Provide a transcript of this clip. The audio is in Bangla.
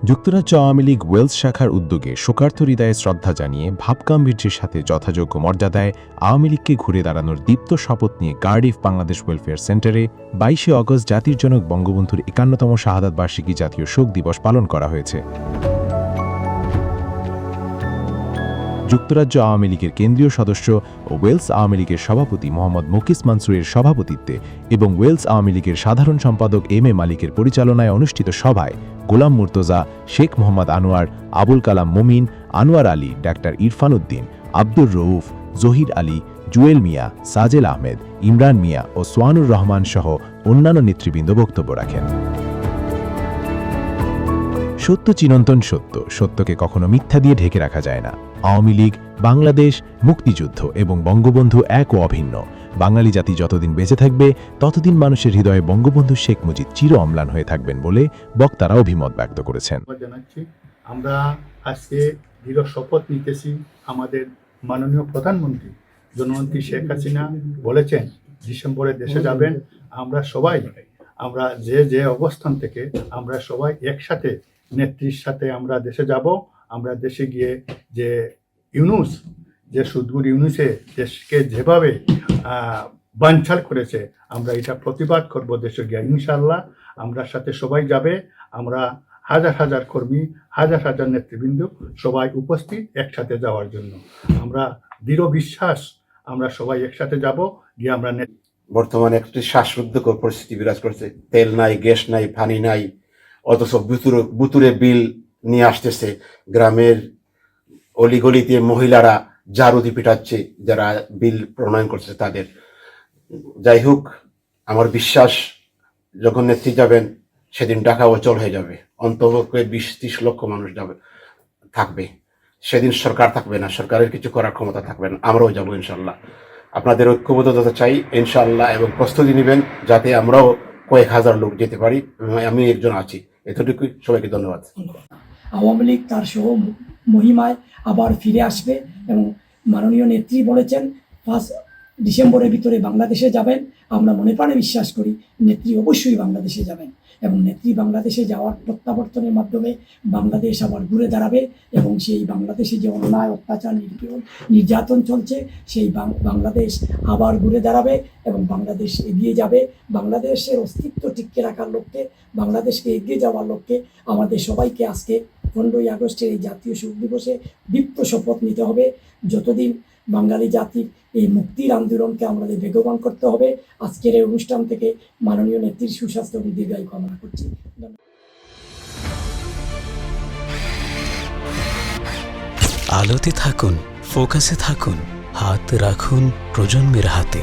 যুক্তরাজ্য আওয়ামী লীগ ওয়েলস শাখার উদ্যোগে শোকার্ত হৃদয়ে শ্রদ্ধা জানিয়ে ভাবগাম্ভীর্যের সাথে যথাযোগ্য মর্যাদায় আওয়ামী লীগকে ঘুরে দাঁড়ানোর দীপ্ত শপথ নিয়ে কার্ডিফ বাংলাদেশ ওয়েলফেয়ার সেন্টারে ২২শে অগস্ট জাতির জনক বঙ্গবন্ধুর ৫১তম শাহাদাত বার্ষিকী জাতীয় শোক দিবস পালন করা হয়েছে। যুক্তরাজ্য আওয়ামী লীগের কেন্দ্রীয় সদস্য ও ওয়েলস আওয়ামী লীগের সভাপতি মোহাম্মদ মুকিস মানসুরের সভাপতিত্বে এবং ওয়েলস আওয়ামী লীগের সাধারণ সম্পাদক এম.এ. মালিকের পরিচালনায় অনুষ্ঠিত সভায় গোলাম মুর্তজা, শেখ মোহাম্মদ আনোয়ার, আবুল কালাম মুমিন, আনোয়ার আলী, ডাক্তার ইরফান উদ্দিন, আব্দুর রউফ, জহির আলী, জুয়েল মিয়া, সাজেল আহমেদ, ইমরান মিয়া ও সোয়ানুর রহমান সহ অন্যান্য নেতৃবৃন্দ বক্তব্য রাখেন। সত্য চিরন্তন সত্য, সত্যকে কখনো মিথ্যা দিয়ে ঢেকে রাখা যায় না। আওয়ামী লীগ, বাংলাদেশ, মুক্তিযুদ্ধ এবং বঙ্গবন্ধু এক ও অভিন্ন। বাঙালি জাতি যতদিন বেঁচে থাকবে ততদিন মানুষের হৃদয়ে বঙ্গবন্ধু শেখ মুজিব চির অম্লান হয়ে থাকবেন বলে বক্তারা অভিমত ব্যক্ত করেছেন। আমরা আজকে দৃঢ় শপথ নিতেছি। আমাদের মাননীয় প্রধানমন্ত্রী জননেত্রী শেখ হাসিনা বলেছেন ডিসেম্বরে দেশে যাবেন। আমরা যে যে অবস্থান থেকে আমরা সবাই একসাথে নেত্রীর সাথে আমরা দেশে যাব। আমরা দেশে গিয়ে যে ইউনূস, যে সুদূর ইউনূসে দেশকে যেভাবে বানচাল করেছে, আমরা এটা প্রতিবাদ করব দেশে গিয়ে। ইনশাআল্লাহ আমরা সাথে সবাই যাবে। আমরা হাজার হাজার কর্মী, হাজার হাজার নেতৃবৃন্দ সবাই উপস্থিত একসাথে যাওয়ার জন্য। আমরা দৃঢ় বিশ্বাস আমরা সবাই একসাথে যাব গিয়ে আমরা। বর্তমানে একটি শ্বাসরুদ্ধকর পরিস্থিতি বিরাজ করছে। তেল নাই, গ্যাস নাই, পানি নাই, অথচ বুতুরে বিল নিয়ে আসতেছে। গ্রামের অলিগলিতে মহিলারা জারুদি পিটাচ্ছে যারা বিল প্রণয়ন করছে তাদের। যাই হোক, আমার বিশ্বাস যখন নেত্রী যাবেন সেদিন ঢাকা অচল হয়ে যাবে। অন্ততপক্ষে ২০-৩০ লক্ষ মানুষ থাকবে। সেদিন সরকার থাকবে না, সরকারের কিছু করার ক্ষমতা থাকবে না। আমরাও যাবো ইনশাল্লাহ। আপনাদের ঐক্যবদ্ধতা চাই ইনশাআল্লাহ, এবং প্রস্তুতি নেবেন যাতে আমরাও কয়েক হাজার লোক যেতে পারি। আমি একজন আছি। এতটুকুই। সবাইকে ধন্যবাদ। আওয়ামী লীগ তার সহ মহিমায় আবার ফিরে আসবে এবং মাননীয় নেত্রী বলেছেন 5 ডিসেম্বরের ভিতরে বাংলাদেশে যাবেন। আমরা মনে প্রাণে বিশ্বাস করি নেত্রী অবশ্যই বাংলাদেশে যাবেন এবং নেত্রী বাংলাদেশে যাওয়ার প্রত্যাবর্তনের মাধ্যমে বাংলাদেশ আবার ঘুরে দাঁড়াবে এবং সেই বাংলাদেশে যে অন্যায়, অত্যাচার, নির্যাতন চলছে সেই বাংলাদেশ আবার ঘুরে দাঁড়াবে এবং বাংলাদেশ এগিয়ে যাবে। বাংলাদেশের অস্তিত্ব টিকিয়ে রাখার লক্ষ্যে, বাংলাদেশকে এগিয়ে যাওয়ার লক্ষ্যে আমাদের সবাইকে আজকে 15ই আগস্টের এই জাতীয় শোক দিবসে দীপ্ত শপথ নিতে হবে। যতদিন বাঙালি জাতির এই মুক্তির আন্দোলনকে আমাদের বেগবান করতে হবে। আজকের এই অনুষ্ঠান থেকে মাননীয় নেত্রীর সুস্বাস্থ্য এবং দীর্ঘায়ু কামনা করছি। আলোতে থাকুন, ফোকাসে থাকুন, হাত রাখুন প্রজন্মের হাতে।